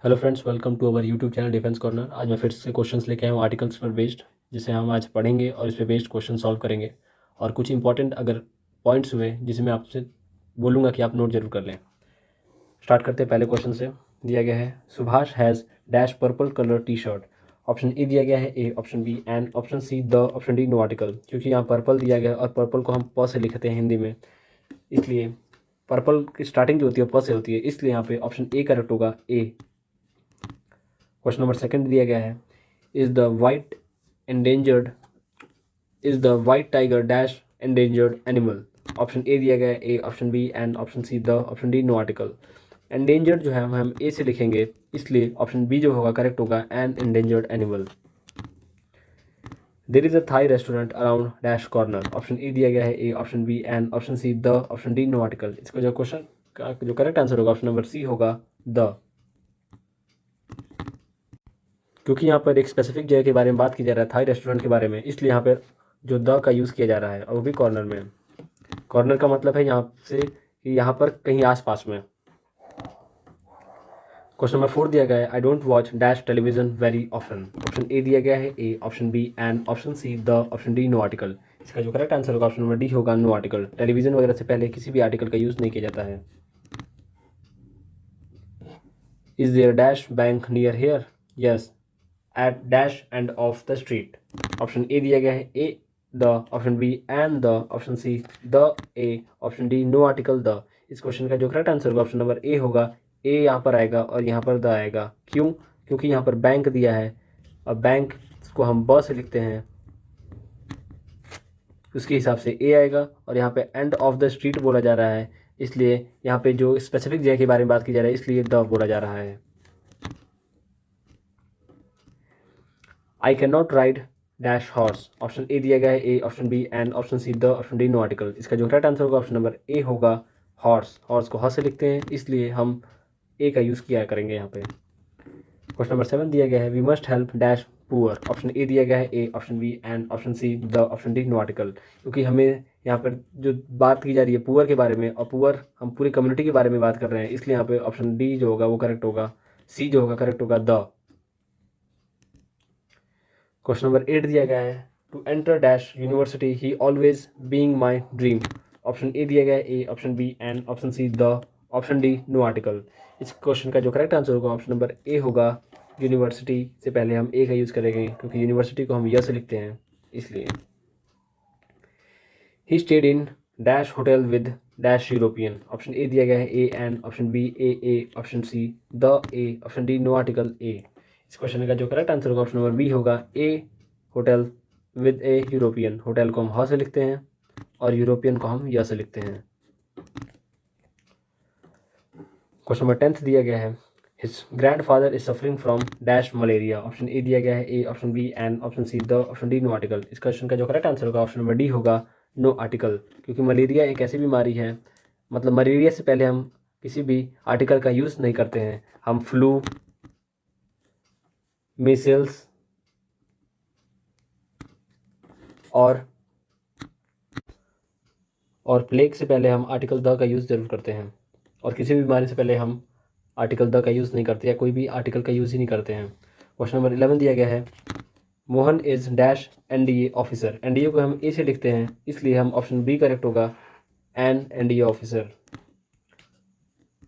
Hello friends, welcome to our YouTube channel defence corner. आज मैं फिर से क्वेश्चंस लेके आया हूँ आर्टिकल्स पर बेस्ड, जिसे हम आज पढ़ेंगे और इस पे बेस्ड क्वेश्चन सॉल्व करेंगे। और कुछ इंपॉर्टेंट अगर पॉइंट्स हुए जिसे मैं आपसे बोलूँगा कि आप नोट जरूर कर लें। स्टार्ट करते हैं पहले क्वेश्चन से। दिया गया है Subhash has dash purple colour T shirt. Option A दिया गया है a, option B and, option C the, option D no article. क्योंकि यहाँ पर्पल दिया गया है और पर्पल को हम प से लिखते हैं हिंदी में, इसलिए पर्पल की स्टार्टिंग जो होती है प से होती है, इसलिए यहाँ पे ऑप्शन ए करेक्ट होगा, ए। क्वेश्चन नंबर सेकंड दिया गया है is the white endangered is the white tiger dash endangered animal. Option A दिया गया है a, option B and, option C the, option D no article. Endangered जो है हम ए से लिखेंगे, इसलिए ऑप्शन बी जो होगा करेक्ट होगा, an endangered animal. There is a Thai restaurant around dash corner. Option A दिया गया है a, option B and, option C the, option D no article. इसका जो क्वेश्चन का जो करेक्ट आंसर होगा ऑप्शन नंबर सी होगा, द। क्योंकि यहाँ पर एक स्पेसिफिक जगह के बारे में बात की जा रहा है, थाई रेस्टोरेंट के बारे में, इसलिए यहाँ पर जो द का यूज़ किया जा रहा है और वो भी कॉर्नर में। कॉर्नर का मतलब है यहाँ से कि यहाँ पर कहीं आसपास में। क्वेश्चन नंबर 4 दिया गया है I don't watch dash television very often. Option A दिया गया है a, option B and, option C the, option D no article. इसका जो करेक्ट आंसर होगा ऑप्शन नंबर डी होगा, नो आर्टिकल। टेलीविजन वगैरह से पहले किसी भी आर्टिकल का यूज़ नहीं किया जाता है। Is there dash bank near here? Yes, at dash end of the street. Option A दिया गया है a the, option B an the, option C the a, option D no article the. इस question का जो correct answer होगा option number A होगा, a यहाँ पर आएगा और यहाँ पर द आएगा। क्यों? क्योंकि यहाँ पर बैंक दिया है और बैंक को हम ब से लिखते हैं, उसके हिसाब से ए आएगा। और यहाँ पे एंड ऑफ द स्ट्रीट बोला जा रहा है, इसलिए यहाँ पे जो स्पेसिफिक जगह के बारे में बात की जा रही है, इसलिए द बोला जा रहा है। I can not ride dash horse. Option A दिया गया है a, option B and, option C the, option D no article. इसका जो करेक्ट आंसर होगा ऑप्शन नंबर ए होगा, हॉर्स। हॉर्स को हॉर्स से लिखते हैं, इसलिए हम ए का यूज़ किया करेंगे यहाँ पे। क्वेश्चन नंबर 7 दिया गया है we must help dash poor. Option A दिया गया है a, option B and, option C the, option D no article. क्योंकि हमें यहाँ पर जो बात की जा रही है पुअर के बारे में, और पुअर हम पूरी कम्युनिटी के बारे में बात कर रहे हैं, इसलिए यहाँ पे ऑप्शन डी जो होगा वो करेक्ट होगा, सी जो होगा करेक्ट होगा, द। क्वेश्चन नंबर 8 दिया गया है to enter dash university he always being my dream. Option A दिया गया है a, option B and, option C the, option D no article. इस क्वेश्चन का जो करेक्ट आंसर होगा ऑप्शन नंबर ए होगा, यूनिवर्सिटी से पहले हम ए का यूज़ करेंगे, क्योंकि यूनिवर्सिटी को हम यस लिखते हैं, इसलिए। He stayed in dash hotel with dash European. Option A दिया गया है a an, option B a, option C the a, option D no article a. इस क्वेश्चन का जो करेक्ट आंसर होगा ऑप्शन नंबर बी होगा, a hotel with a European. Hotel को हम ह से लिखते हैं और यूरोपियन को हम य से लिखते हैं। क्वेश्चन नंबर 10 दिया गया है his grandfather is suffering from dash malaria. Option A दिया गया है a, option B and, option C the, option D no article. इस क्वेश्चन का जो करेक्ट आंसर होगा ऑप्शन नंबर डी होगा, नो आर्टिकल। क्योंकि मलेरिया एक ऐसी बीमारी है, मतलब मलेरिया से पहले हम किसी भी आर्टिकल का यूज़ नहीं करते हैं। हम फ्लू, मीसल्स और प्लेग से पहले हम आर्टिकल द का यूज़ ज़रूर करते हैं, और किसी भी बीमारी से पहले हम आर्टिकल द का यूज़ नहीं करते, या कोई भी आर्टिकल का यूज़ ही नहीं करते हैं। क्वेश्चन नंबर 11 दिया गया है Mohan is dash NDA officer. NDA को हम ए से लिखते हैं, इसलिए हम ऑप्शन बी करेक्ट होगा, an NDA officer.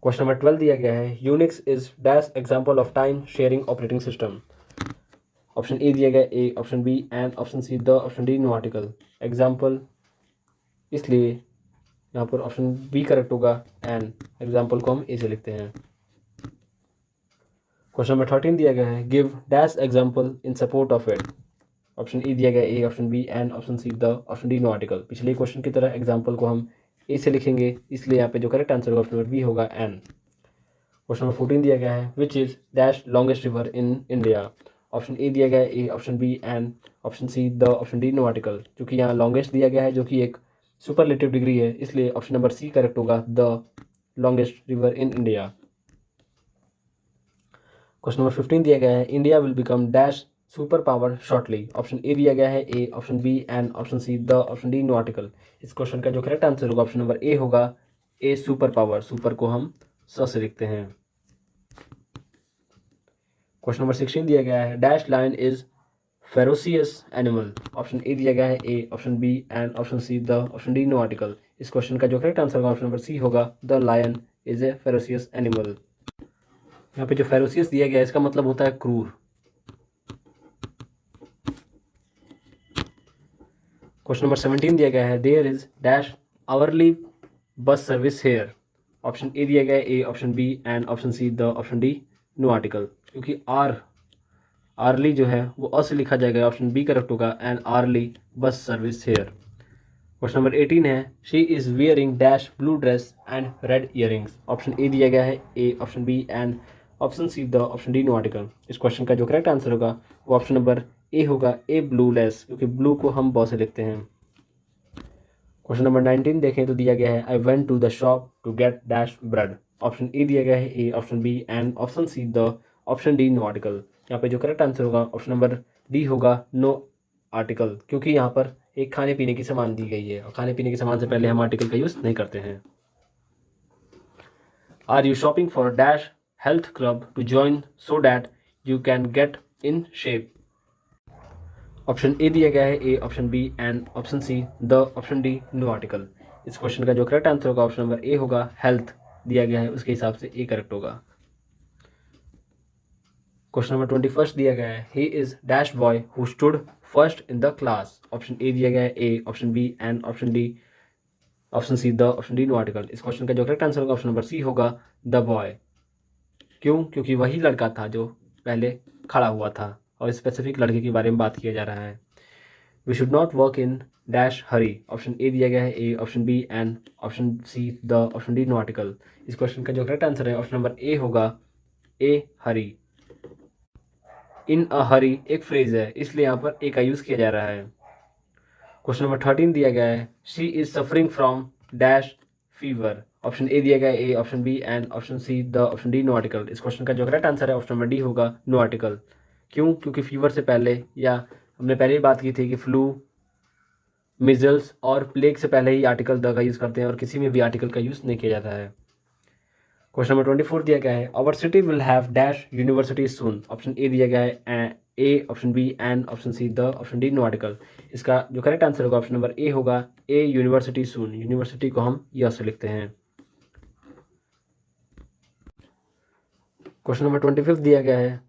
Question number 12 दिया गया है Unix is dash example of time sharing operating system. Option A दिया गया a, option B and, option C the, option D no article. Example, इसलिए यहाँ पर option B correct होगा, an. Example को हम ए से लिखते हैं। क्वेश्चन नंबर 13 दिया गया है give dash example in support of it. Option A दिया गया a, option B and, option C the, option D no article. पिछले क्वेश्चन की तरह एग्जाम्पल को हम ए से लिखेंगे, इसलिए यहाँ पे जो करेक्ट आंसर होगा ऑप्शन नंबर बी होगा, एन। क्वेश्चन नंबर 14 दिया गया है which is dash longest river in India. Option A दिया गया है a, option B and, option C the, option D no article. क्योंकि यहाँ लॉन्गेस्ट दिया गया है जो कि एक सुपरलेटिव डिग्री है, इसलिए ऑप्शन नंबर सी करेक्ट होगा, the longest river in India. Question number 15 दिया गया है India will become dash super power shortly. Option A दिया गया है a, option B and, option C the, option D no article. इस question का जो करेक्ट आंसर होगा ऑप्शन नंबर ए होगा, ए सुपर पावर। सुपर को हम स से लिखते हैं। क्वेश्चन नंबर 16 दिया गया है, dash lion is ferocious animal. Option A दिया गया है a, option B and option C the, option D no article. इस क्वेश्चन का जो करेक्ट आंसर होगा ऑप्शन नंबर सी होगा, the lion is a ferocious animal. यहाँ पे जो फेरोसियस दिया गया है इसका मतलब होता है क्रूर। क्वेश्चन नंबर 17 दिया गया है, there is dash hourly bus service here. Option A दिया गया है a, option B and option C the, option D no article. क्योंकि आरली जो है वो अ से लिखा जाएगा, ऑप्शन बी करेक्ट होगा, an hourly bus service here. Question number 18 है, she is wearing dash blue dress and red earrings. Option A दिया गया है a, option B and option C the, option D no article. इस question का जो correct answer होगा वो option number A होगा, ए ब्लू लेस, क्योंकि ब्लू को हम बॉ से लिखते हैं। क्वेश्चन नंबर 19 देखें तो दिया गया है, I went to the shop to get dash bread. Option A दिया गया है a, option B and option C the, option D no article. यहाँ पे जो करेक्ट आंसर होगा ऑप्शन नंबर डी होगा, नो आर्टिकल, क्योंकि यहाँ पर एक खाने पीने की सामान दी गई है और खाने पीने के सामान से पहले हम आर्टिकल का यूज़ नहीं करते हैं। Are you shopping for dash health club to join so that you can get in shape. Option A दिया गया है a, option B and option C the, option D no article. इस question का जो correct answer होगा option number A होगा, health दिया गया है उसके हिसाब से ए करेक्ट होगा। क्वेश्चन नंबर 21 दिया गया है, he is dash boy who stood first in the class. Option A दिया गया है a, option B and option D, option C the, option D no article. इस क्वेश्चन का जो करेक्ट आंसर होगा ऑप्शन नंबर सी होगा, the boy. क्यों? क्योंकि वही लड़का था जो पहले खड़ा हुआ था और स्पेसिफिक लड़के के बारे में बात किया जा रहा है। We should not work in dash hurry. Option A दिया गया है a, option B and option C the, option D no article. इस क्वेश्चन का जो करेक्ट आंसर है ऑप्शन नंबर ए होगा, ए हरी। इन अ हरी एक फ्रेज है, इसलिए यहाँ पर ए का यूज़ किया जा रहा है। क्वेश्चन नंबर 13 दिया गया है, she is suffering from dash fever. Option A दिया गया है a, option B and option C the, option D no article. इस क्वेश्चन का जो करेक्ट आंसर है ऑप्शन नंबर डी होगा, नो आर्टिकल। क्यों? क्योंकि फीवर से पहले, या हमने पहले ही बात की थी कि फ्लू, मिजल्स और प्लेग से पहले ही आर्टिकल द का यूज़ करते हैं और किसी में भी आर्टिकल का यूज़ नहीं किया जाता है। क्वेश्चन नंबर 24 दिया गया है, our city will have dash university soon. Option A दिया गया है a, option B and option C the, option D no article. इसका जो करेक्ट आंसर होगा ऑप्शन नंबर ए होगा, ए यूनिवर्सिटी सून। यूनिवर्सिटी को हम यस से लिखते हैं। क्वेश्चन नंबर 25 दिया गया है,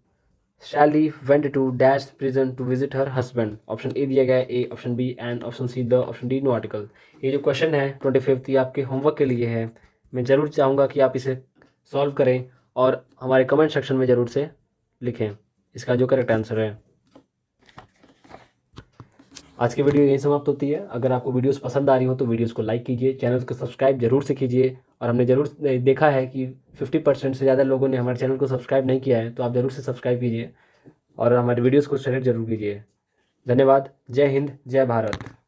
Shelly went to dash prison to visit her husband. Option A दिया गया है a, option B and option C the, option D no article. ये जो क्वेश्चन है 25 ये आपके होमवर्क के लिए है। मैं ज़रूर चाहूँगा कि आप इसे सॉल्व करें और हमारे कमेंट सेक्शन में ज़रूर से लिखें इसका जो करेक्ट आंसर है। आज की वीडियो यही समाप्त होती है। अगर आपको वीडियोस पसंद आ रही हो तो वीडियोस को लाइक कीजिए, चैनल को सब्सक्राइब जरूर से कीजिए। और हमने ज़रूर देखा है कि 50% से ज़्यादा लोगों ने हमारे चैनल को सब्सक्राइब नहीं किया है, तो आप ज़रूर से सब्सक्राइब कीजिए और हमारे वीडियोज़ को शेयर जरूर कीजिए। धन्यवाद। जय हिंद, जय भारत।